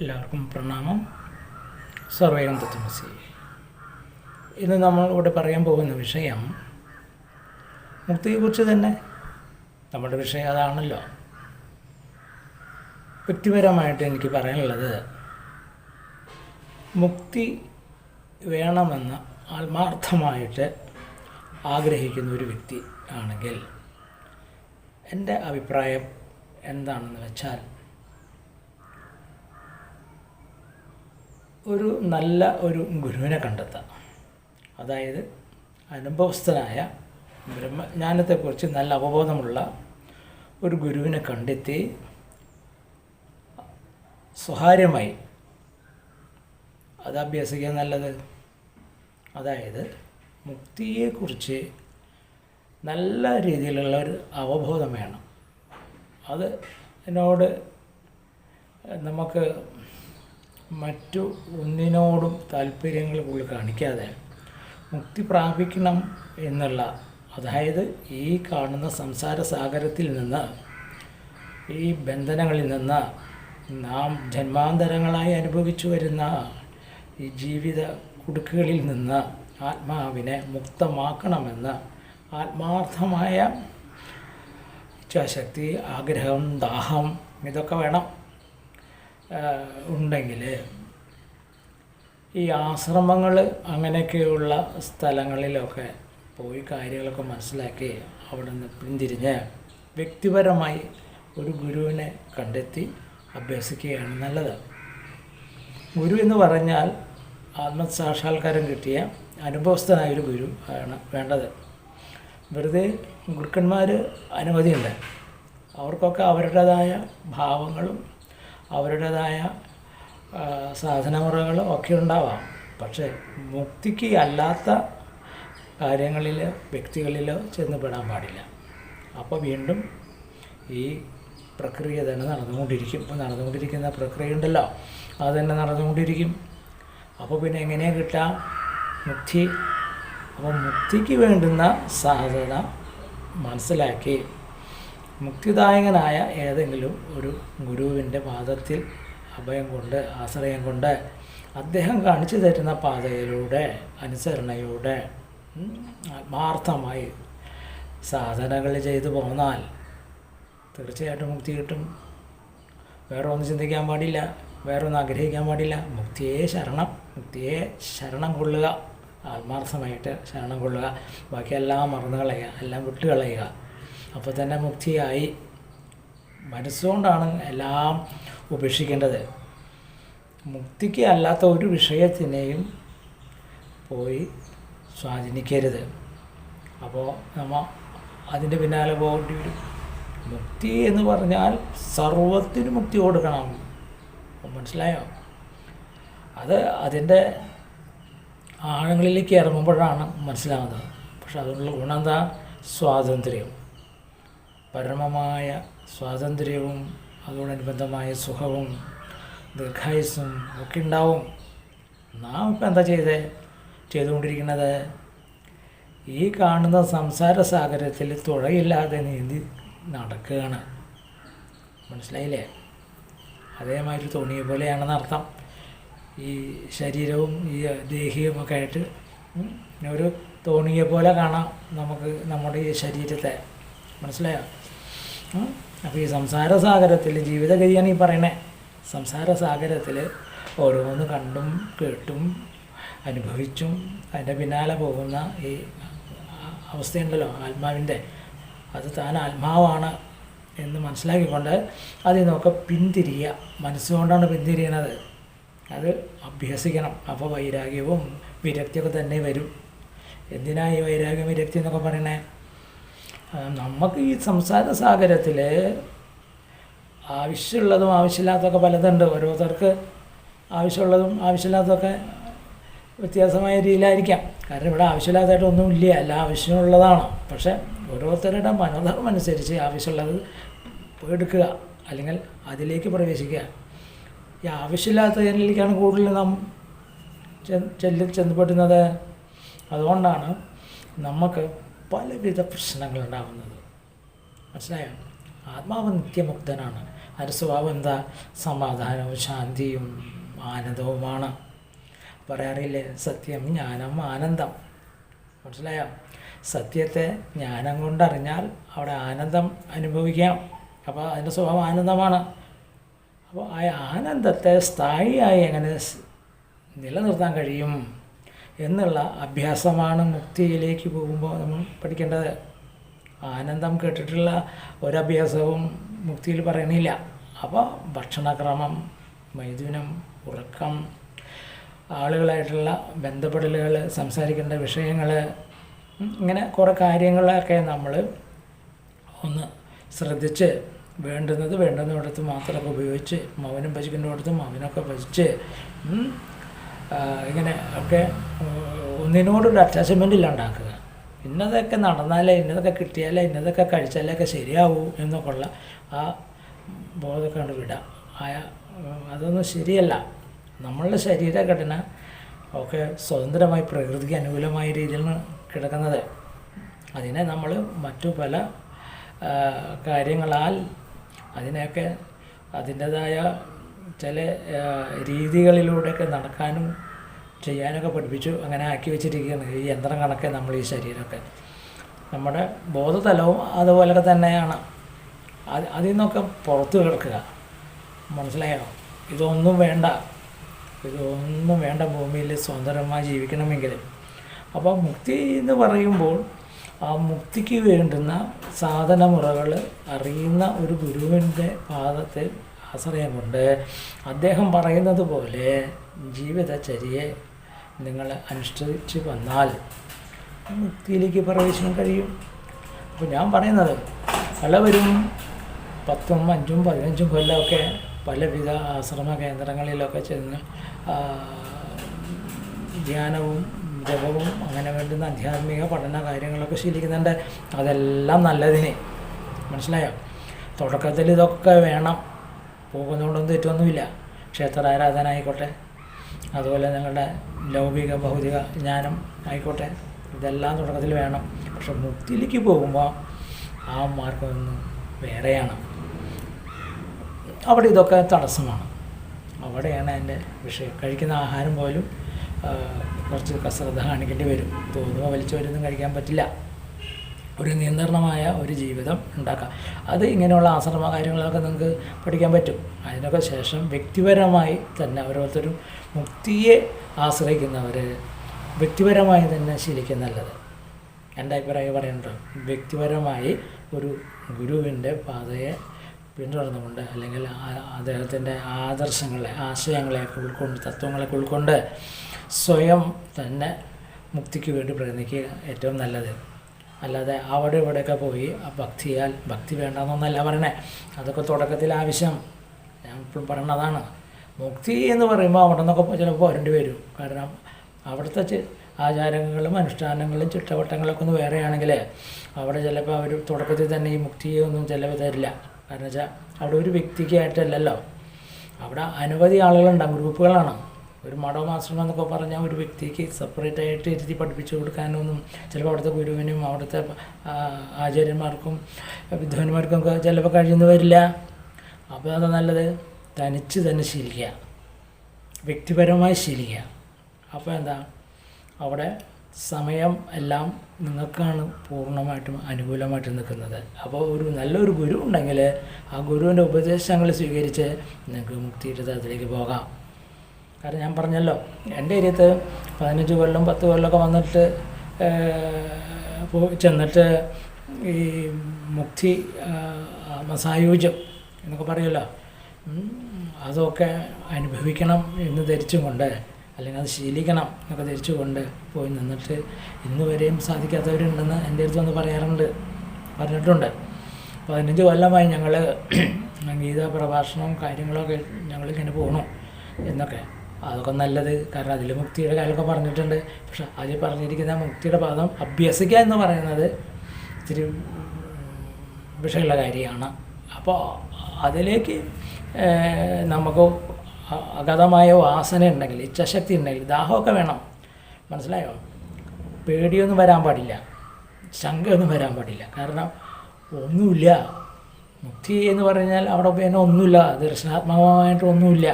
എല്ലാവർക്കും പ്രണാമം. സർവേഗം തത്വമസി. ഇന്ന് നമ്മൾ ഇവിടെ പറയാൻ പോകുന്ന വിഷയം മുക്തിയെക്കുറിച്ച് തന്നെ. നമ്മുടെ വിഷയം അതാണല്ലോ. വ്യക്തിപരമായിട്ട് എനിക്ക് പറയാനുള്ളത്, മുക്തി വേണമെന്ന് ആത്മാർത്ഥമായിട്ട് ആഗ്രഹിക്കുന്ന ഒരു വ്യക്തി ആണെങ്കിൽ എൻ്റെ അഭിപ്രായം എന്താണെന്ന് വെച്ചാൽ, ഒരു നല്ല ഒരു ഗുരുവിനെ കണ്ടെത്താം. അതായത് അനുഭവസ്ഥനായ, ബ്രഹ്മജ്ഞാനത്തെക്കുറിച്ച് നല്ല അവബോധമുള്ള ഒരു ഗുരുവിനെ കണ്ടെത്തി സ്വകാര്യമായി അത് അഭ്യസിക്കാൻ നല്ലത്. അതായത് മുക്തിയെക്കുറിച്ച് നല്ല രീതിയിലുള്ള ഒരു അവബോധം വേണം. അത് എന്നോട് നമുക്ക് മറ്റു ഒന്നിനോടും താല്പര്യങ്ങൾ കൂടുതൽ കാണിക്കാതെ മുക്തി പ്രാപിക്കണം എന്നുള്ള, അതായത് ഈ കാണുന്ന സംസാര സാഗരത്തിൽ നിന്ന്, ഈ ബന്ധനങ്ങളിൽ നിന്ന്, നാം ജന്മാന്തരങ്ങളായി അനുഭവിച്ചു വരുന്ന ഈ ജീവിത കുടുക്കുകളിൽ നിന്ന് ആത്മാവിനെ മുക്തമാക്കണമെന്ന് ആത്മാർത്ഥമായ ഇച്ഛാശക്തി, ആഗ്രഹം, ദാഹം ഇതൊക്കെ വേണം ഉണ്ടെങ്കിൽ ഈ ആശ്രമങ്ങൾ അങ്ങനെയൊക്കെയുള്ള സ്ഥലങ്ങളിലൊക്കെ പോയി കാര്യങ്ങളൊക്കെ മനസ്സിലാക്കി അവിടെ നിന്ന് പിന്തിരിഞ്ഞ് വ്യക്തിപരമായി ഒരു ഗുരുവിനെ കണ്ടെത്തി അഭ്യസിക്കുകയാണ് നല്ലത്. ഗുരു എന്ന് പറഞ്ഞാൽ ആത്മസാക്ഷാത്കാരം കിട്ടിയ അനുഭവസ്ഥനായൊരു ഗുരു ആണ് വേണ്ടത്. വെറുതെ ഗുരുക്കന്മാർ അനവധിയുണ്ട്. അവർക്കൊക്കെ അവരുടേതായ ഭാവങ്ങളും അവരുടേതായ സാധനമുറകളും ഒക്കെ ഉണ്ടാവാം. പക്ഷേ മുക്തിക്ക് അല്ലാത്ത കാര്യങ്ങളിൽ, വ്യക്തികളിലോ ചെന്ന് പെടാൻ പാടില്ല. അപ്പോൾ വീണ്ടും ഈ പ്രക്രിയ തന്നെ നടന്നുകൊണ്ടിരിക്കും. ഇപ്പോൾ നടന്നുകൊണ്ടിരിക്കുന്ന പ്രക്രിയ ഉണ്ടല്ലോ, അത് തന്നെ നടന്നുകൊണ്ടിരിക്കും. അപ്പോൾ പിന്നെ എങ്ങനെയാണ് കിട്ടാം മുക്തി? അപ്പോൾ മുക്തിക്ക് വേണ്ടുന്ന സാധന മനസ്സിലാക്കി മുക്തിദായകനായ ഏതെങ്കിലും ഒരു ഗുരുവിൻ്റെ പാദത്തിൽ അഭയം കൊണ്ട്, ആശ്രയം കൊണ്ട്, അദ്ദേഹം കാണിച്ചു തരുന്ന പാതയിലൂടെ, അനുസരണയോടെ ആത്മാർത്ഥമായി സാധനകൾ ചെയ്തു പോന്നാൽ തീർച്ചയായിട്ടും മുക്തി കിട്ടും. വേറെ ഒന്നും ചിന്തിക്കാൻ പാടില്ല, വേറെ ഒന്നും ആഗ്രഹിക്കാൻ പാടില്ല. മുക്തിയെ ശരണം കൊള്ളുക, ആത്മാർത്ഥമായിട്ട് ശരണം കൊള്ളുക. ബാക്കിയെല്ലാം മറന്നു കളയുക, എല്ലാം വിട്ടുകളയുക. അപ്പോൾ തന്നെ മുക്തിയായി. മനസ്സുകൊണ്ടാണ് എല്ലാം ഉപേക്ഷിക്കേണ്ടത്. മുക്തിക്ക് അല്ലാത്ത ഒരു വിഷയത്തിനെയും പോയി സ്വാധീനിക്കരുത്. അപ്പോൾ നമ്മൾ അതിൻ്റെ പിന്നാലെ പോകേണ്ടി വരും. മുക്തി എന്ന് പറഞ്ഞാൽ സർവത്തിനും മുക്തി കൊടുക്കണം. മനസ്സിലായോ? അത് അതിൻ്റെ ആഴങ്ങളിലേക്ക് ഇറങ്ങുമ്പോഴാണ് മനസ്സിലാകുന്നത്. പക്ഷെ അതിനുള്ള ഗുണം എന്താ? സ്വാതന്ത്ര്യം, പരമമായ സ്വാതന്ത്ര്യവും അതോടനുബന്ധമായ സുഖവും ദീർഘായുസ്സും ഒക്കെ ഉണ്ടാവും. നാം ഇപ്പം എന്താ ചെയ്തുകൊണ്ടിരിക്കുന്നത്? ഈ കാണുന്ന സംസാര സാഗരത്തിൽ തുഴയില്ലാതെ നീന്തി നടക്കുകയാണ്. മനസ്സിലായില്ലേ? അതേമാതിരി തോണിയെ പോലെയാണെന്ന് അർത്ഥം. ഈ ശരീരവും ഈ ദേഹിയും ഒക്കെ ആയിട്ട് ഒരു തോണിയെ പോലെ കാണാം നമുക്ക് നമ്മുടെ ഈ ശരീരത്തെ. മനസ്സിലായോ? അപ്പോൾ ഈ സംസാര സാഗരത്തിൽ, ജീവിതഗതിയാണ് ഈ പറയണേ, സംസാര സാഗരത്തിൽ ഓരോന്ന് കണ്ടും കേട്ടും അനുഭവിച്ചും അതിൻ്റെ പിന്നാലെ പോകുന്ന ഈ അവസ്ഥയുണ്ടല്ലോ ആത്മാവിൻ്റെ, അത് താൻ ആത്മാവാണ് എന്ന് മനസ്സിലാക്കിക്കൊണ്ട് അതിൽ നിന്നൊക്കെ പിന്തിരിയുക. മനസ്സുകൊണ്ടാണ് പിന്തിരിയണത്. അത് അഭ്യസിക്കണം. അപ്പോൾ വൈരാഗ്യവും വിരക്തിയൊക്കെ തന്നെ വരും. എന്തിനാ ഈ വൈരാഗ്യം, വിരക്തി എന്നൊക്കെ പറയണേ? നമുക്ക് ഈ സംസാര സാഗരത്തിൽ ആവശ്യമുള്ളതും ആവശ്യമില്ലാത്തതൊക്കെ പലതുണ്ട്. ഓരോരുത്തർക്ക് ആവശ്യമുള്ളതും ആവശ്യമില്ലാത്തതൊക്കെ വ്യത്യാസമായ രീതിയിലായിരിക്കാം. കാരണം ഇവിടെ ആവശ്യമില്ലാത്തതായിട്ടൊന്നും ഇല്ല, എല്ലാം ആവശ്യമുള്ളതാണ്. പക്ഷേ ഓരോരുത്തരുടെ മനോധർമ്മം അനുസരിച്ച് ആവശ്യമുള്ളത് എടുക്കുക, അല്ലെങ്കിൽ അതിലേക്ക് പ്രവേശിക്കുക. ഈ ആവശ്യമില്ലാത്തതിലേക്കാണ് കൂടുതൽ നാം ചെന്നപ്പെടുന്നത്. അതുകൊണ്ടാണ് നമുക്ക് പലവിധ പ്രശ്നങ്ങളുണ്ടാകുന്നത്. മനസ്സിലായോ? ആത്മാവ് നിത്യമുക്തനാണ്. അതിൻ്റെ സ്വഭാവം എന്താ? സമാധാനവും ശാന്തിയും ആനന്ദവുമാണ്. പറയാറില്ലേ, സത്യം ജ്ഞാനം ആനന്ദം. മനസ്സിലായോ? സത്യത്തെ ജ്ഞാനം കൊണ്ടറിഞ്ഞാൽ അവിടെ ആനന്ദം അനുഭവിക്കാം. അപ്പോൾ അതിൻ്റെ സ്വഭാവം ആനന്ദമാണ്. അപ്പോൾ ആ ആനന്ദത്തെ സ്ഥായിയായി എങ്ങനെ നിലനിർത്താൻ കഴിയും എന്നുള്ള അഭ്യാസമാണ് മുക്തിയിലേക്ക് പോകുമ്പോൾ നമ്മൾ പഠിക്കേണ്ടത്. ആനന്ദം കേട്ടിട്ടുള്ള ഒരഭ്യാസവും മുക്തിയിൽ പറയണില്ല. അപ്പോൾ ഭക്ഷണക്രമം, മൈഥുനം, ഉറക്കം, ആളുകളായിട്ടുള്ള ബന്ധപ്പെടലുകൾ, സംസാരിക്കേണ്ട വിഷയങ്ങൾ, ഇങ്ങനെ കുറേ കാര്യങ്ങളൊക്കെ നമ്മൾ ഒന്ന് ശ്രദ്ധിച്ച് വേണ്ടുന്നിടത്ത് മാത്രമൊക്കെ ഉപയോഗിച്ച്, മൗനം ഭജിക്കുന്നിടത്ത് മൗനമൊക്കെ ഭജിച്ച്, ഇങ്ങനെ ഒക്കെ ഒന്നിനോടൊരു അറ്റാച്ച്മെൻ്റ് ഇല്ലാണ്ടാക്കുക. ഇന്നതൊക്കെ നടന്നാലേ, ഇന്നതൊക്കെ കിട്ടിയാലേ, ഇന്നതൊക്കെ കഴിച്ചാലേ ഒക്കെ ശരിയാവൂ എന്നൊക്കെയുള്ള ആ ബോധമൊക്കെ കണ്ട് വിടാം. അതൊന്നും ശരിയല്ല. നമ്മളുടെ ശരീരഘടന ഒക്കെ സ്വതന്ത്രമായി പ്രകൃതിക്ക് അനുകൂലമായ രീതിയിലാണ് കിടക്കുന്നത്. അതിനെ നമ്മൾ മറ്റു പല കാര്യങ്ങളാൽ അതിനെയൊക്കെ അതിൻ്റേതായ ചില രീതികളിലൂടെയൊക്കെ നടക്കാനും ചെയ്യാനൊക്കെ പഠിപ്പിച്ചു. അങ്ങനെ ആക്കി വെച്ചിരിക്കുകയാണ് ഈ യന്ത്രം കണക്കെ നമ്മൾ ഈ ശരീരമൊക്കെ. നമ്മുടെ ബോധതലവും അതുപോലൊക്കെ തന്നെയാണ്. അതിൽ നിന്നൊക്കെ പുറത്ത് കിടക്കുക. മനസ്സിലായോ? ഇതൊന്നും വേണ്ട ഭൂമിയിൽ സ്വതന്ത്രമായി ജീവിക്കണമെങ്കിൽ. അപ്പോൾ മുക്തി എന്ന് പറയുമ്പോൾ ആ മുക്തിക്ക് വേണ്ടുന്ന സാധനമുറകൾ അറിയുന്ന ഒരു ഗുരുവിൻ്റെ പാദത്തിൽ ആശ്രയം കൊണ്ട് അദ്ദേഹം പറയുന്നത് പോലെ ജീവിതചര്യയെ നിങ്ങൾ അനുഷ്ഠിച്ച് വന്നാൽ മുക്തിയിലേക്ക് പ്രവേശിക്കാൻ കഴിയും. അപ്പോൾ ഞാൻ പറയുന്നത്, പലവരും 10, 5, 15 കൊല്ലമൊക്കെ പലവിധ ആശ്രമ കേന്ദ്രങ്ങളിലൊക്കെ ചെന്ന് ധ്യാനവും ജപവും അങ്ങനെ വേണ്ടുന്ന ആധ്യാത്മിക പഠന കാര്യങ്ങളൊക്കെ ശീലിക്കുന്നുണ്ട്. അതെല്ലാം നല്ലതിന്. മനസ്സിലായോ? തുടക്കത്തിൽ ഇതൊക്കെ വേണം. പോകുന്നതുകൊണ്ടൊന്നും തെറ്റൊന്നുമില്ല. ക്ഷേത്രാരാധന ആയിക്കോട്ടെ, അതുപോലെ നിങ്ങളുടെ ലൗകിക ഭൗതിക ജ്ഞാനം ആയിക്കോട്ടെ, ഇതെല്ലാം തുടക്കത്തിൽ വേണം. പക്ഷെ മുക്തിയിലേക്ക് പോകുമ്പോൾ ആ മാർഗമൊന്നും വേറെയാണ്. അവിടെ ഇതൊക്കെ തടസ്സമാണ്. അവിടെയാണ് എൻ്റെ വിഷയം. കഴിക്കുന്ന ആഹാരം പോലും കുറച്ച് കശ്രദ്ധ കാണിക്കേണ്ടി വരും. തോന്നുമ്പോൾ വലിച്ചവരൊന്നും കഴിക്കാൻ പറ്റില്ല. ഒരു നിയന്ത്രണമായ ഒരു ജീവിതം ഉണ്ടാക്കാം. അത് ഇങ്ങനെയുള്ള ആശ്രമ കാര്യങ്ങളൊക്കെ നിങ്ങൾക്ക് പഠിക്കാൻ പറ്റും. അതിനൊക്കെ ശേഷം വ്യക്തിപരമായി തന്നെ ഓരോരുത്തരും മുക്തിയെ ആശ്രയിക്കുന്നവർ വ്യക്തിപരമായി തന്നെ ശീലിക്കുക നല്ലത്. എൻ്റെ അഭിപ്രായം പറയുന്നുണ്ട്. വ്യക്തിപരമായി ഒരു ഗുരുവിൻ്റെ പാതയെ പിന്തുടർന്നുകൊണ്ട്, അല്ലെങ്കിൽ അദ്ദേഹത്തിൻ്റെ ആദർശങ്ങളെ, ആശയങ്ങളെയൊക്കെ ഉൾക്കൊണ്ട്, തത്വങ്ങളൊക്കെ ഉൾക്കൊണ്ട് സ്വയം തന്നെ മുക്തിക്ക് വേണ്ടി പ്രയത്നിക്കുക ഏറ്റവും നല്ലത്. അല്ലാതെ അവിടെ ഇവിടെയൊക്കെ പോയി ഭക്തി വേണ്ടെന്നൊന്നല്ല പറയണേ. അതൊക്കെ തുടക്കത്തിൽ ആവശ്യം. ഞാൻ ഇപ്പോഴും പറയണതാണ്. മുക്തി എന്ന് പറയുമ്പോൾ അവിടെ നിന്നൊക്കെ ചിലപ്പോൾ വരേണ്ടി വരും. കാരണം അവിടുത്തെ ആചാരങ്ങളും അനുഷ്ഠാനങ്ങളും ചിട്ടവട്ടങ്ങളൊക്കെ ഒന്ന് വേറെയാണെങ്കിൽ അവിടെ ചിലപ്പോൾ അവർ തുടക്കത്തിൽ തന്നെ ഈ മുക്തിയൊന്നും ചിലവ് തരില്ല. കാരണം വെച്ചാൽ അവിടെ ഒരു വ്യക്തിക്കായിട്ടല്ലല്ലോ, അവിടെ അനവധി ആളുകളുണ്ടാകും, ഗ്രൂപ്പുകളാണ്. ഒരു മഠം ആശ്രമം എന്നൊക്കെ പറഞ്ഞാൽ ഒരു വ്യക്തിക്ക് സെപ്പറേറ്റ് ആയിട്ട് ഇരുത്തി പഠിപ്പിച്ചു കൊടുക്കാനൊന്നും ചിലപ്പോൾ അവിടുത്തെ ഗുരുവിനും അവിടുത്തെ ആചാര്യന്മാർക്കും വിദ്വാൻമാർക്കും ഒക്കെ ചിലപ്പോൾ കഴിയുന്നു വരില്ല. അപ്പോൾ അത് നല്ലത് തനിച്ച് തന്നെ ശീലിക്കുക, വ്യക്തിപരമായി ശീലിക്കുക. അപ്പോൾ എന്താ, അവിടെ സമയം എല്ലാം നിങ്ങൾക്കാണ് പൂർണ്ണമായിട്ടും അനുകൂലമായിട്ട് നിൽക്കുന്നത്. അപ്പോൾ നല്ലൊരു ഗുരു ഉണ്ടെങ്കിൽ ആ ഗുരുവിൻ്റെ ഉപദേശങ്ങൾ സ്വീകരിച്ച് നിങ്ങൾക്ക് മുക്തിയുടെ തലത്തിലേക്ക് പോകാം. കാരണം ഞാൻ പറഞ്ഞല്ലോ, എൻ്റെ ഏരിയത്ത് 15 കൊല്ലം 10 കൊല്ലമൊക്കെ വന്നിട്ട് ചെന്നിട്ട് ഈ മുക്തി സായുജ്യം എന്നൊക്കെ പറയുമല്ലോ, അതൊക്കെ അനുഭവിക്കണം എന്ന് ധരിച്ചും കൊണ്ട്, അല്ലെങ്കിൽ അത് ശീലിക്കണം എന്നൊക്കെ ധരിച്ചുകൊണ്ട് പോയി നിന്നിട്ട് ഇന്ന് വരെയും സാധിക്കാത്തവരുണ്ടെന്ന് എൻ്റെ അടുത്ത് വന്ന് പറഞ്ഞിട്ടുണ്ട്. 15 കൊല്ലമായി ഞങ്ങൾ ഗീത പ്രഭാഷണവും കാര്യങ്ങളൊക്കെ ഞങ്ങളിങ്ങനെ പോകണം എന്നൊക്കെ. അതൊക്കെ നല്ലത്. കാരണം അതിൽ മുക്തിയുടെ കാര്യമൊക്കെ പറഞ്ഞിട്ടുണ്ട്. പക്ഷെ അതിൽ പറഞ്ഞിരിക്കുന്ന മുക്തിയുടെ പാദം അഭ്യസിക്കുക എന്ന് പറയുന്നത് ഇത്തിരി വിഷയമുള്ള കാര്യമാണ്. അപ്പോൾ അതിലേക്ക് നമുക്ക് അഗാധമായ വാസന ഉണ്ടെങ്കിൽ, ഇച്ഛാശക്തി ഉണ്ടെങ്കിൽ, ദാഹമൊക്കെ വേണം. മനസ്സിലായോ? പേടിയൊന്നും വരാൻ പാടില്ല, ശങ്കയൊന്നും വരാൻ പാടില്ല. കാരണം ഒന്നുമില്ല, മുക്തി എന്ന് പറഞ്ഞാൽ അവിടെ പിന്നെ ഒന്നുമില്ല, ദർശനാത്മകമായിട്ടൊന്നുമില്ല.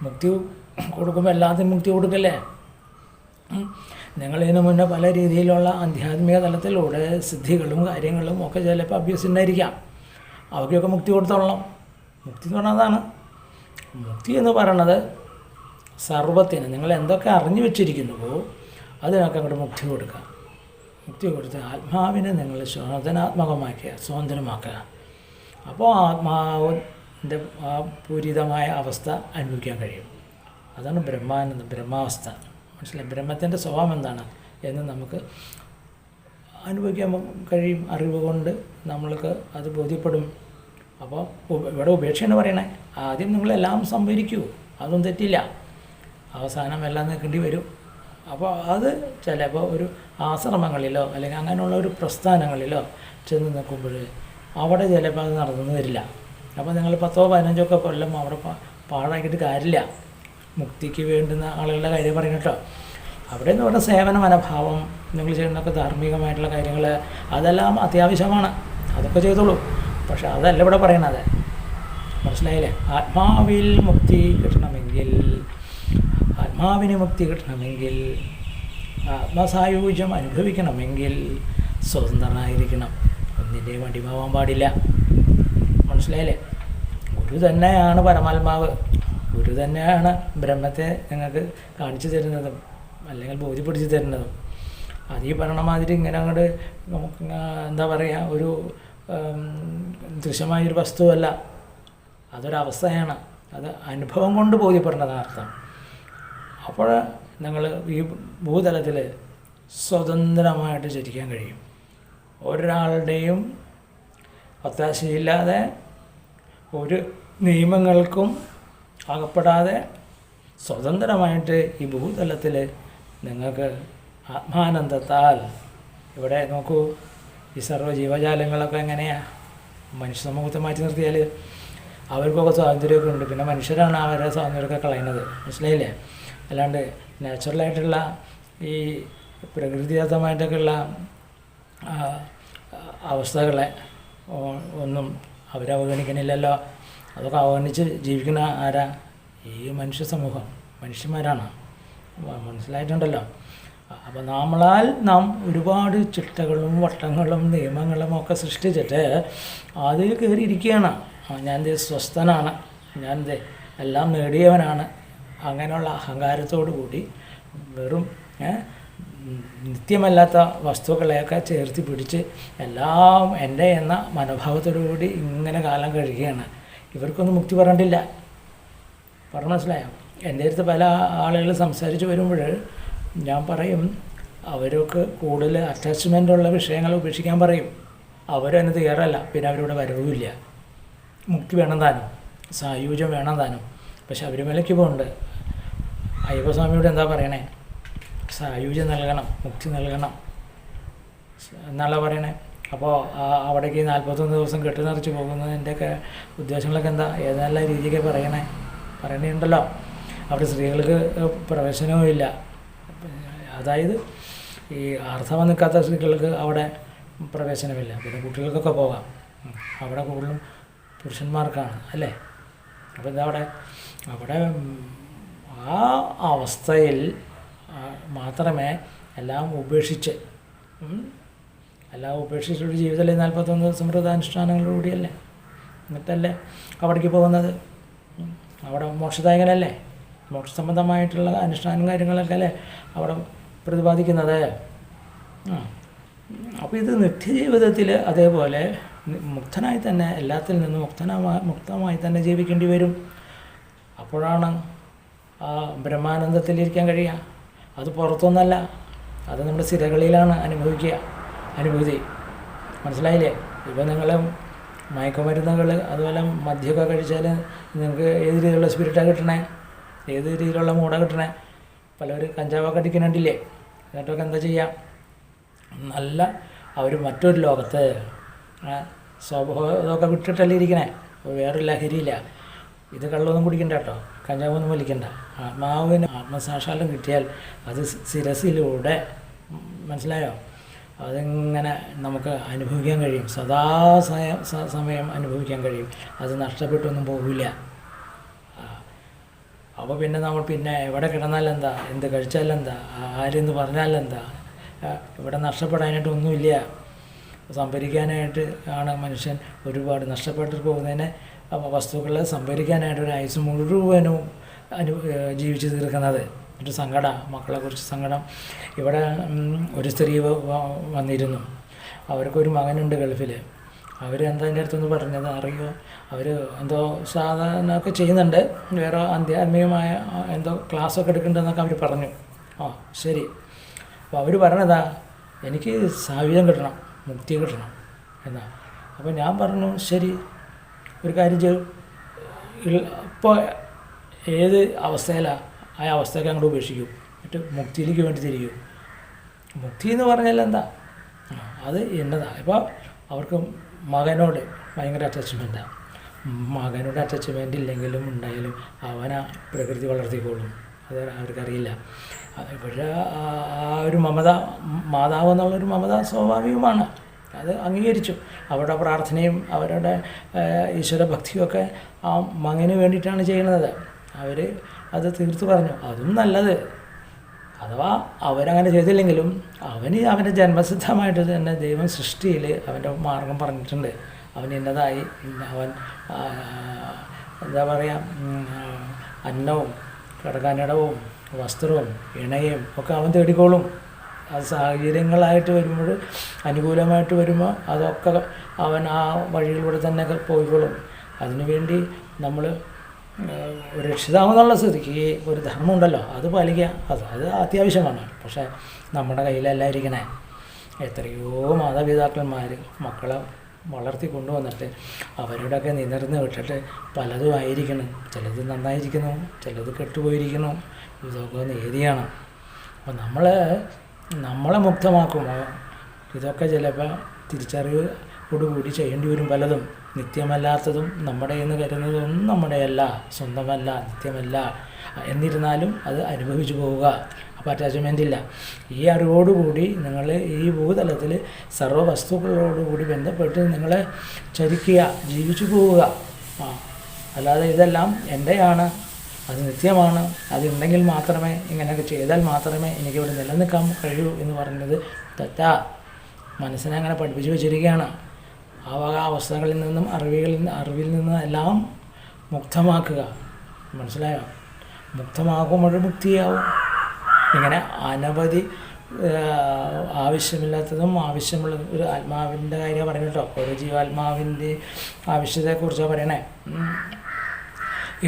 മുക്തി കൊടുക്കുമ്പോൾ എല്ലാത്തിനും മുക്തി കൊടുക്കല്ലേ. നിങ്ങളിതിനു മുന്നേ പല രീതിയിലുള്ള ആധ്യാത്മിക തലത്തിലൂടെ സിദ്ധികളും കാര്യങ്ങളും ഒക്കെ ചിലപ്പോൾ അഭ്യസിച്ചിട്ടുണ്ടായിരിക്കാം. അവയ്ക്കൊക്കെ മുക്തി കൊടുത്തോളണം. മുക്തി എന്ന് പറഞ്ഞാൽ അതാണ്. മുക്തി എന്ന് പറയണത് സർവത്തിന് നിങ്ങൾ എന്തൊക്കെ അറിഞ്ഞു വെച്ചിരിക്കുന്നുവോ അതിനൊക്കെ അങ്ങോട്ട് മുക്തി കൊടുക്കുക. മുക്തി കൊടുത്ത് ആത്മാവിനെ നിങ്ങൾ സ്വതന്ത്രാത്മകമാക്കുക, സ്വതന്ത്രമാക്കുക. അപ്പോൾ ആത്മാവിൻ്റെ ആ പൂരിതമായ അവസ്ഥ അനുഭവിക്കാൻ കഴിയും. അതാണ് ബ്രഹ്മാനന്ദം, ബ്രഹ്മാവസ്ഥ. മനസ്സിലായി? ബ്രഹ്മത്തിൻ്റെ സ്വഭാവം എന്താണ് എന്ന് നമുക്ക് അനുഭവിക്കാൻ കഴിയും. അറിവ് കൊണ്ട് നമ്മൾക്ക് അത് ബോധ്യപ്പെടും. അപ്പോൾ ഇവിടെ ഉപേക്ഷയാണ് പറയണേ. ആദ്യം നിങ്ങളെല്ലാം സംഭരിക്കൂ, അതൊന്നും തെറ്റില്ല. അവസാനം എല്ലാം നിൽക്കേണ്ടി വരും. അപ്പോൾ അത് ചിലപ്പോൾ ഒരു ആശ്രമങ്ങളിലോ അല്ലെങ്കിൽ അങ്ങനെയുള്ള ഒരു പ്രസ്ഥാനങ്ങളിലോ ചെന്ന് നിൽക്കുമ്പോൾ അവിടെ ചിലപ്പോൾ അത് നടന്നു വരില്ല. അപ്പോൾ നിങ്ങൾ 10-15 കൊല്ലം അവിടെ പാഴാക്കിയിട്ട് കാര്യമില്ല. മുക്തിക്ക് വേണ്ടുന്ന ആളുകളുടെ കാര്യം പറയണം കേട്ടോ. അവിടെ എന്ന് പറഞ്ഞാൽ സേവന മനോഭാവം, നിങ്ങൾ ചെയ്യുന്നതൊക്കെ ധാർമ്മികമായിട്ടുള്ള കാര്യങ്ങൾ അതെല്ലാം അത്യാവശ്യമാണ്, അതൊക്കെ ചെയ്തോളൂ. പക്ഷെ അതല്ല ഇവിടെ പറയണത്. മനസ്സിലായില്ലേ? ആത്മാവിൽ മുക്തി കിട്ടണമെങ്കിൽ, ആത്മാവിന് മുക്തി കിട്ടണമെങ്കിൽ, ആത്മസായുജ്യം അനുഭവിക്കണമെങ്കിൽ സ്വതന്ത്രനായിരിക്കണം. ഒന്നിൻ്റെയും അടിമാവാൻ പാടില്ല. മനസ്സിലായില്ലേ? ഗുരു തന്നെയാണ് പരമാത്മാവ്. ഗുരു തന്നെയാണ് ബ്രഹ്മത്തെ നിങ്ങൾക്ക് കാണിച്ചു തരുന്നതും അല്ലെങ്കിൽ ബോധ്യപ്പെടുത്തി തരുന്നതും. അത് ഈ പറയണ മാതിരി ഇങ്ങനെ അങ്ങോട്ട് നമുക്ക് എന്താ പറയുക, ഒരു ദൃശ്യമായൊരു വസ്തുവല്ല, അതൊരവസ്ഥയാണ്. അത് അനുഭവം കൊണ്ട് ബോധ്യപ്പെടേണ്ടതാണ് അർത്ഥം. അപ്പോൾ നിങ്ങൾ ഈ ഭൂതലത്തിൽ സ്വതന്ത്രമായിട്ട് ചരിക്കാൻ കഴിയും. ഒരാളുടെയും ഒത്താശയില്ലാതെ, ഒരു നിയമങ്ങൾക്കും അകപ്പെടാതെ സ്വതന്ത്രമായിട്ട് ഈ ഭൂതലത്തിൽ നിങ്ങൾക്ക് ആത്മാനന്ദത്താൽ, ഇവിടെ നോക്കൂ, ഈ സർവ്വ ജീവജാലങ്ങളൊക്കെ എങ്ങനെയാണ് മനുഷ്യ സമൂഹത്തെ മാറ്റി നിർത്തിയാൽ അവർക്കൊക്കെ സ്വാതന്ത്ര്യമൊക്കെ ഉണ്ട്. പിന്നെ മനുഷ്യരാണ് അവരെ സ്വാതന്ത്ര്യമൊക്കെ കളയുന്നത്. മനസ്സിലായില്ലേ? അല്ലാണ്ട് നാച്ചുറലായിട്ടുള്ള ഈ പ്രകൃതിദത്തമായിട്ടൊക്കെയുള്ള അവസ്ഥകളെ ഒന്നും അവരവഗണിക്കണില്ലല്ലോ. അതൊക്കെ അവഗണിച്ച് ജീവിക്കുന്ന ആരാ? ഈ മനുഷ്യ സമൂഹം, മനുഷ്യന്മാരാണ്. മനസ്സിലായിട്ടുണ്ടല്ലോ? അപ്പോൾ നാം ഒരുപാട് ചിട്ടകളും വട്ടങ്ങളും നിയമങ്ങളും ഒക്കെ സൃഷ്ടിച്ചിട്ട് അതിൽ കയറിയിരിക്കുകയാണ്. ഞാൻ സ്വസ്ഥനാണ്, ഞാൻ എല്ലാം നേടിയവനാണ്, അങ്ങനെയുള്ള അഹങ്കാരത്തോടു കൂടി വെറും നിത്യമല്ലാത്ത വസ്തുക്കളെയൊക്കെ ചേർത്ത് പിടിച്ച് എല്ലാം എൻ്റെ എന്ന മനോഭാവത്തോടു കൂടി ഇങ്ങനെ കാലം കഴിയുകയാണ്. ഇവർക്കൊന്നും മുക്തി പറഞ്ഞിട്ടില്ല. പറഞ്ഞു മനസ്സിലായോ? എൻ്റെ അടുത്ത് പല ആളുകൾ സംസാരിച്ച് വരുമ്പോൾ ഞാൻ പറയും, അവരൊക്കെ കൂടുതൽ അറ്റാച്ച്മെൻ്റുള്ള വിഷയങ്ങൾ ഉപേക്ഷിക്കാൻ പറയും. അവരതിന് തയ്യാറല്ല. പിന്നെ അവരിവിടെ വരവുമില്ല. മുക്തി വേണം താനും, സായുജ്യം വേണം താനും. പക്ഷെ അവർ വിലയ്ക്ക് പോകുന്നുണ്ട്. അയ്യപ്പസ്വാമിയോട് എന്താ പറയണേ? സായുജ്യം നൽകണം, മുക്തി നൽകണം എന്നല്ല പറയണേ. അപ്പോൾ അവിടേക്ക് 41 ദിവസം കെട്ടി നിറച്ച് പോകുന്നതിൻ്റെയൊക്കെ ഉദ്ദേശങ്ങളൊക്കെ എന്താ, ഏതെല്ലാം രീതിക്ക് പറയണുണ്ടല്ലോ. അവിടെ സ്ത്രീകൾക്ക് പ്രവേശനവും ഇല്ല. അതായത് ഈ ആർത്തവം നിൽക്കാത്ത സ്ത്രീകൾക്ക് അവിടെ പ്രവേശനമില്ല. പിന്നെ കുട്ടികൾക്കൊക്കെ പോകാം. അവിടെ കൂടുതലും പുരുഷന്മാർക്കാണ് അല്ലേ. അപ്പോൾ എന്താ അവിടെ ആ അവസ്ഥയിൽ മാത്രമേ എല്ലാം ഉപേക്ഷിച്ചൊരു ജീവിതമല്ലേ 41 ദിവസം വ്രതാനുഷ്ഠാനങ്ങളോടുകൂടിയല്ലേ. എന്നിട്ടല്ലേ അവിടേക്ക് പോകുന്നത്. അവിടെ മോക്ഷദായകനല്ലേ, മോക്ഷ സംബന്ധമായിട്ടുള്ള അനുഷ്ഠാനം കാര്യങ്ങളൊക്കെ അല്ലേ അവിടെ പ്രതിപാദിക്കുന്നത്. അപ്പോൾ ഇത് നിത്യജീവിതത്തിൽ അതേപോലെ മുക്തനായി തന്നെ, എല്ലാത്തിൽ നിന്നും മുക്തമായി തന്നെ ജീവിക്കേണ്ടി വരും. അപ്പോഴാണ് ആ ബ്രഹ്മാനന്ദത്തിലിരിക്കാൻ കഴിയുക. അത് പുറത്തൊന്നല്ല, അത് നമ്മുടെ സിരകളിലാണ് അനുഭൂതി. മനസ്സിലായില്ലേ? ഇപ്പോൾ നിങ്ങൾ മയക്കുമരുന്നുകൾ അതുപോലെ മദ്യമൊക്കെ കഴിച്ചാൽ നിങ്ങൾക്ക് ഏത് രീതിയിലുള്ള സ്പിരിറ്റാണ് കിട്ടണേ, ഏത് രീതിയിലുള്ള മൂടാണ് കിട്ടണേ. പലവർ കഞ്ചാവൊക്കെ അടിക്കുന്നുണ്ടില്ലേ. എന്നിട്ടൊക്കെ എന്താ ചെയ്യുക? നല്ല അവർ മറ്റൊരു ലോകത്ത് സ്വഭാവമൊക്കെ വിട്ടിട്ടല്ലേ ഇരിക്കണേ. വേറൊരു ലഹരിയില്ല. ഇത് കള്ളൊന്നും കുടിക്കണ്ട കേട്ടോ, കഞ്ചാവൊന്നും വലിക്കണ്ട. ആത്മാവിന് ആത്മസാക്ഷാത്കാരം കിട്ടിയാൽ അത് ശിരസിലൂടെ, മനസ്സിലായോ, അതിങ്ങനെ നമുക്ക് അനുഭവിക്കാൻ കഴിയും, സദാ സമയം അനുഭവിക്കാൻ കഴിയും. അത് നഷ്ടപ്പെട്ടൊന്നും പോകില്ല. അപ്പോൾ പിന്നെ നമ്മൾ പിന്നെ എവിടെ കിടന്നാലെന്താ, എന്ത് കഴിച്ചാലെന്താ, ആരെന്ന് പറഞ്ഞാലെന്താ, ഇവിടെ നഷ്ടപ്പെടാനായിട്ടൊന്നുമില്ല. സംഭരിക്കാനായിട്ട് ആണ് മനുഷ്യൻ ഒരുപാട് നഷ്ടപ്പെട്ടു പോകുന്നതിനെ വസ്തുക്കളെ സംഭരിക്കാനായിട്ട് ഒരു ആയുസ് മുഴുവനും ജീവിച്ചു തീർക്കുന്നത്. ഒരു സങ്കടം, മക്കളെക്കുറിച്ച് സങ്കടം. ഇവിടെ ഒരു സ്ത്രീ വന്നിരുന്നു. അവർക്കൊരു മകനുണ്ട് ഗൾഫിൽ. അവരെന്താ എൻ്റെ അടുത്തൊന്ന് പറഞ്ഞത് അറിയുമോ? അവർ എന്തോ സാധനമൊക്കെ ചെയ്യുന്നുണ്ട്, വേറെ ആധ്യാത്മികമായ എന്തോ ക്ലാസ്സൊക്കെ എടുക്കുന്നുണ്ടെന്നൊക്കെ അവർ പറഞ്ഞു. ആ ശരി. അപ്പോൾ അവർ പറഞ്ഞതാ, എനിക്ക് സായുജ്യം കിട്ടണം, മുക്തി കിട്ടണം എന്നാ. അപ്പോൾ ഞാൻ പറഞ്ഞു ശരി, ഒരു കാര്യം ചെയ്യും, ഇപ്പോൾ ഏത് അവസ്ഥയിലാണ് ആ അവസ്ഥയൊക്കെ അങ്ങോട്ട് ഉപേക്ഷിക്കും, എന്നിട്ട് മുക്തിയിലേക്ക് വേണ്ടി തിരിക്കും. മുക്തി എന്ന് പറഞ്ഞാൽ എന്താ, അത് എന്നതാണ്. ഇപ്പോൾ അവർക്ക് മകനോട് ഭയങ്കര അറ്റാച്ച്മെൻറ്റാണ്. മകനോട് അറ്റാച്ച്മെൻ്റ് ഇല്ലെങ്കിലും ഉണ്ടായാലും അവനാ പ്രകൃതി വളർത്തിക്കോളും, അത് അവർക്കറിയില്ല. ഇപ്പോഴേ ആ ഒരു മാതാവ് എന്നുള്ളൊരു മമത സ്വാഭാവികമാണ്, അത് അംഗീകരിച്ചു. അവരുടെ പ്രാർത്ഥനയും അവരുടെ ഈശ്വരഭക്തിയൊക്കെ ആ മകന് വേണ്ടിയിട്ടാണ് ചെയ്യുന്നത്. അവർ അത് തീർത്തു പറഞ്ഞു, അതും നല്ലത്. അഥവാ അവരങ്ങനെ ചെയ്തില്ലെങ്കിലും അവൻ്റെ ജന്മസിദ്ധമായിട്ട് തന്നെ ദൈവം സൃഷ്ടിയിൽ അവൻ്റെ മാർഗം പറഞ്ഞിട്ടുണ്ട്. അവൻ ഇന്നതായി അവൻ എന്താ പറയുക, അന്നവും കിടക്കാനിടവും വസ്ത്രവും ഇണയും ഒക്കെ അവൻ തേടിക്കോളും. അത് സാഹചര്യങ്ങളായിട്ട് വരുമ്പോൾ, അനുകൂലമായിട്ട് വരുമ്പോൾ അതൊക്കെ അവൻ ആ വഴിയിലൂടെ തന്നെ പോയിക്കോളും. അതിനുവേണ്ടി നമ്മൾ ഒരു രക്ഷിതാവെന്നുള്ള സ്ഥിതിക്ക് ഒരു ധർമ്മമുണ്ടല്ലോ, അത് പാലിക്കുക. അത് അത്യാവശ്യമാണ്. പക്ഷേ നമ്മുടെ കയ്യിലല്ല ഇരിക്കണേ. എത്രയോ മാതാപിതാക്കന്മാർ മക്കളെ വളർത്തി കൊണ്ടുവന്നിട്ട് അവരുടെയൊക്കെ നിന്നിർന്ന് വിട്ടിട്ട് പലതും ആയിരിക്കണം. ചിലത് നന്നായിരിക്കുന്നു, ചിലത് കെട്ടുപോയിരിക്കുന്നു. ഇതൊക്കെ നേരിയാണ്. അപ്പോൾ നമ്മളെ മുക്തമാക്കുമ്പോൾ ഇതൊക്കെ ചിലപ്പോൾ തിരിച്ചറിവോടുകൂടി ചെയ്യേണ്ടി വരും. പലതും നിത്യമല്ലാത്തതും നമ്മുടെ എന്ന് കരുതുന്നതൊന്നും നമ്മുടെയല്ല, സ്വന്തമല്ല, നിത്യമല്ല. എന്നിരുന്നാലും അത് അനുഭവിച്ചു പോവുക. അപ്പോൾ അറ്റാച്ച്മെൻ്റ് ഇല്ല. ഈ അറിവോടുകൂടി നിങ്ങൾ ഈ ഭൂതലത്തിൽ സർവ്വ വസ്തുക്കളോടുകൂടി ബന്ധപ്പെട്ട് നിങ്ങളെ ചരിക്കുക, ജീവിച്ചു പോവുക. അല്ലാതെ ഇതെല്ലാം എൻ്റെയാണ്, അത് നിത്യമാണ്, അതുണ്ടെങ്കിൽ മാത്രമേ, ഇങ്ങനെയൊക്കെ ചെയ്താൽ മാത്രമേ എനിക്കിവിടെ നിലനിൽക്കാൻ കഴിയൂ എന്ന് പറയുന്നത് തെറ്റാ. മനസ്സിനെ അങ്ങനെ പഠിപ്പിച്ചു വെച്ചിരിക്കുകയാണ്. ആ വക അവസ്ഥകളിൽ നിന്നും അറിവിൽ നിന്നും എല്ലാം മുക്തമാക്കുക. മനസ്സിലായോ? മുക്തമാകുമ്പോൾ മുക്തിയാവും. ഇങ്ങനെ അനവധി ആവശ്യമില്ലാത്തതും ആവശ്യമുള്ള ഒരു ആത്മാവിൻ്റെ കാര്യം പറയണം കേട്ടോ. ഓരോ ജീവാത്മാവിൻ്റെ ആവശ്യത്തെക്കുറിച്ചാണ് പറയണേ.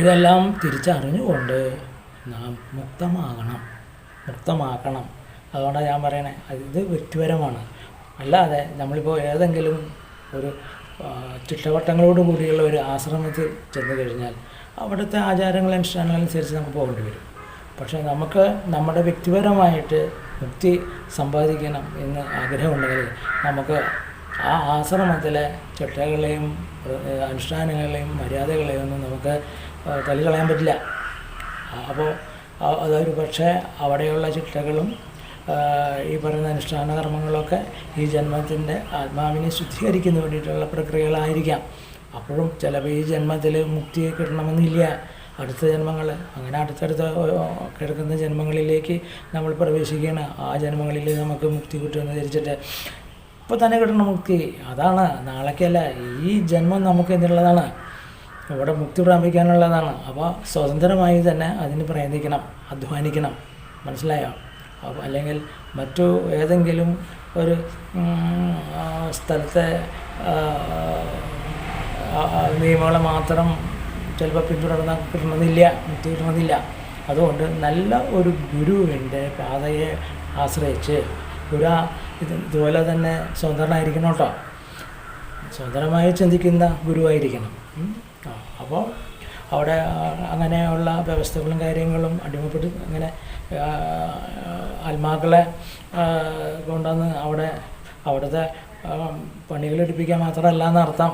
ഇതെല്ലാം തിരിച്ചറിഞ്ഞുകൊണ്ട് നാം മുക്തമാക്കണം. അതുകൊണ്ടാണ് ഞാൻ പറയണേ, ഇത് വ്യക്തിപരമാണ്. അല്ലാതെ നമ്മളിപ്പോൾ ഏതെങ്കിലും ഒരു ചിട്ടവട്ടങ്ങളോട് കൂടിയുള്ള ഒരു ആശ്രമത്തിൽ ചെന്ന് കഴിഞ്ഞാൽ അവിടുത്തെ ആചാരങ്ങൾ അനുഷ്ഠാനങ്ങളനുസരിച്ച് നമുക്ക് പോകേണ്ടി വരും. പക്ഷേ നമുക്ക് നമ്മുടെ വ്യക്തിപരമായിട്ട് മുക്തി സമ്പാദിക്കണം എന്ന് ആഗ്രഹമുണ്ടെങ്കിൽ നമുക്ക് ആ ആശ്രമത്തിലെ ചിട്ടകളെയും അനുഷ്ഠാനങ്ങളെയും മര്യാദകളെയും ഒന്നും നമുക്ക് തള്ളിക്കളയാൻ പറ്റില്ല. അപ്പോൾ അതൊരു പക്ഷേ അവിടെയുള്ള ചിട്ടകളും ഈ പറയുന്ന അനുഷ്ഠാന കർമ്മങ്ങളൊക്കെ ഈ ജന്മത്തിൻ്റെ ആത്മാവിനെ ശുദ്ധീകരിക്കുന്ന വേണ്ടിയിട്ടുള്ള പ്രക്രിയകളായിരിക്കാം. അപ്പോഴും ചിലപ്പോൾ ഈ ജന്മത്തിൽ മുക്തി കിട്ടണമെന്നില്ല. അടുത്ത ജന്മങ്ങൾ, അങ്ങനെ അടുത്തടുത്ത കിടക്കുന്ന ജന്മങ്ങളിലേക്ക് നമ്മൾ പ്രവേശിക്കുകയാണ്. ആ ജന്മങ്ങളിൽ നമുക്ക് മുക്തി കിട്ടുമെന്ന് ധരിച്ചിട്ട് ഇപ്പോൾ തന്നെ കിട്ടണം മുക്തി. അതാണ്, നാളേക്കല്ല, ഈ ജന്മം നമുക്ക് എന്നുള്ളതാണ്, ഇവിടെ മുക്തി പ്രാപിക്കാനുള്ളതാണ്. അപ്പോൾ സ്വതന്ത്രമായി തന്നെ അതിന് പ്രയത്നിക്കണം, അധ്വാനിക്കണം. മനസ്സിലായോ? അല്ലെങ്കിൽ മറ്റു ഏതെങ്കിലും ഒരു സ്ഥലത്തെ നിയമങ്ങളെ മാത്രം ചിലപ്പോൾ പിന്തുടർന്നാൽ മുക്തി കിട്ടണമെന്നില്ല. അതുകൊണ്ട് നല്ല ഒരു ഗുരുവിൻ്റെ പാതയെ ആശ്രയിച്ച് ഇതുപോലെ തന്നെ സ്വതന്ത്രനായിരിക്കണം കേട്ടോ. സ്വതന്ത്രമായി ചിന്തിക്കുന്ന ഗുരുവായിരിക്കണം. അപ്പോൾ അവിടെ അങ്ങനെയുള്ള വ്യവസ്ഥകളും കാര്യങ്ങളും അടിമപ്പെട്ട് അങ്ങനെ ആത്മാക്കളെ കൊണ്ടുവന്ന് അവിടുത്തെ പണികളെടുപ്പിക്കാൻ മാത്രമല്ല എന്നർത്ഥം.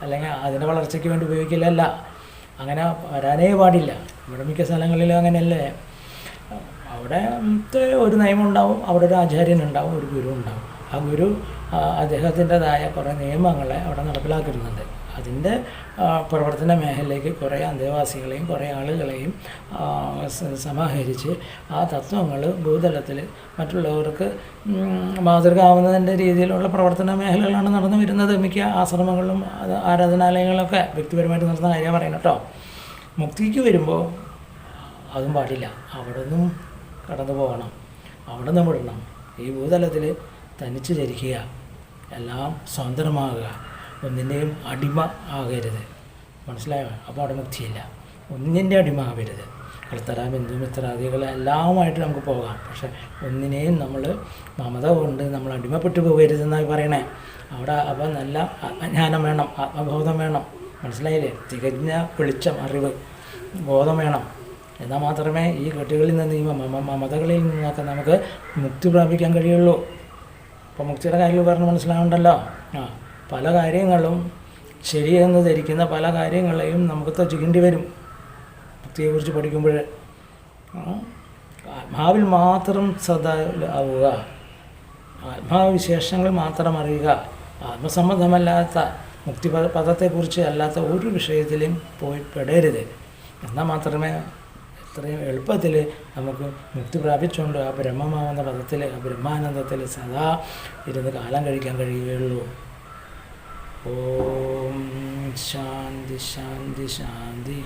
അല്ലെങ്കിൽ അതിൻ്റെ വളർച്ചയ്ക്ക് വേണ്ടി ഉപയോഗിക്കില്ലല്ല. അങ്ങനെ വരാനേ പാടില്ല. ഇവിടെ മിക്ക സ്ഥലങ്ങളിലും അങ്ങനെയല്ലേ. അവിടെ ഒരു നിയമം ഉണ്ടാവും, അവിടെ ഒരു ആചാര്യനുണ്ടാവും, ഒരു ഗുരു ഉണ്ടാവും. ആ ഗുരു അദ്ദേഹത്തിൻ്റെതായ കുറേ നിയമങ്ങളെ അവിടെ നടപ്പിലാക്കിയിരുന്നുണ്ട്. അതിൻ്റെ പ്രവർത്തന മേഖലയിലേക്ക് കുറേ അന്തേവാസികളെയും കുറേ ആളുകളെയും സമാഹരിച്ച് ആ തത്വങ്ങൾ ഭൂതലത്തിൽ മറ്റുള്ളവർക്ക് മാതൃകാവുന്നതിൻ്റെ രീതിയിലുള്ള പ്രവർത്തന മേഖലകളാണ് നടന്നു വരുന്നത്. മിക്ക ആശ്രമങ്ങളിലും ആരാധനാലയങ്ങളൊക്കെ വ്യക്തിപരമായിട്ട് നടത്തുന്ന കാര്യമാണ് പറയുന്നത് കേട്ടോ. മുക്തിക്ക് വരുമ്പോൾ അതും പാടില്ല. അവിടെ നിന്നും കടന്നു പോകണം, അവിടെ നിന്ന് വിടണം. ഈ ഭൂതലത്തിൽ തനിച്ച് ചരിക്കുക, എല്ലാം സ്വതന്ത്രമാകുക, ഒന്നിൻ്റെയും അടിമ ആകരുത്. മനസ്സിലായോ? അപ്പോൾ അവിടെ മുക്തിയില്ല. ഒന്നിൻ്റെ അടിമ ആകരുത്. കളിത്തറ, ബന്ധു, മിത്രാദികൾ എല്ലാമായിട്ട് നമുക്ക് പോകാം. പക്ഷെ ഒന്നിനെയും നമ്മൾ മമത കൊണ്ട് നമ്മൾ അടിമപ്പെട്ടു പോകരുതെന്നായി പറയണേ. അവിടെ അപ്പോൾ നല്ല ജ്ഞാനം വേണം, ആത്മബോധം വേണം. മനസ്സിലായില്ലേ? തികഞ്ഞ വെളിച്ചം, അറിവ്, ബോധം വേണം. എന്നാൽ മാത്രമേ ഈ കെട്ടുകളിൽ നിന്ന്, ഈ മമതകളിൽ നിന്നൊക്കെ നമുക്ക് മുക്തി പ്രാപിക്കാൻ കഴിയുള്ളൂ. അപ്പോൾ മുക്തിയുടെ കാര്യങ്ങൾ പറഞ്ഞ് മനസ്സിലാവുണ്ടല്ലോ. പല കാര്യങ്ങളും ശരിയെന്ന് ധരിക്കുന്ന പല കാര്യങ്ങളെയും നമുക്ക് ത്യജിക്കേണ്ടി വരും മുക്തിയെക്കുറിച്ച് പഠിക്കുമ്പോൾ. ആത്മാവിൽ മാത്രം ശ്രദ്ധ ആവുക, ആത്മാവിശേഷങ്ങൾ മാത്രം അറിയുക. ആത്മസംബന്ധമല്ലാത്ത മുക്തി പദത്തെക്കുറിച്ച് അല്ലാത്ത ഒരു വിഷയത്തിലും പോയി പെടരുത്. എന്നാൽ മാത്രമേ എത്രയും എളുപ്പത്തിൽ നമുക്ക് മുക്തി പ്രാപിച്ചുകൊണ്ട് ആ ബ്രഹ്മമാവുന്ന പദത്തിൽ, ആ ബ്രഹ്മാനന്ദത്തിൽ സദാ ഇരുന്ന് കാലം കഴിക്കാൻ കഴിയുകയുള്ളൂ. ഓം ശാന്തി ശാന്തി ശാന്തി.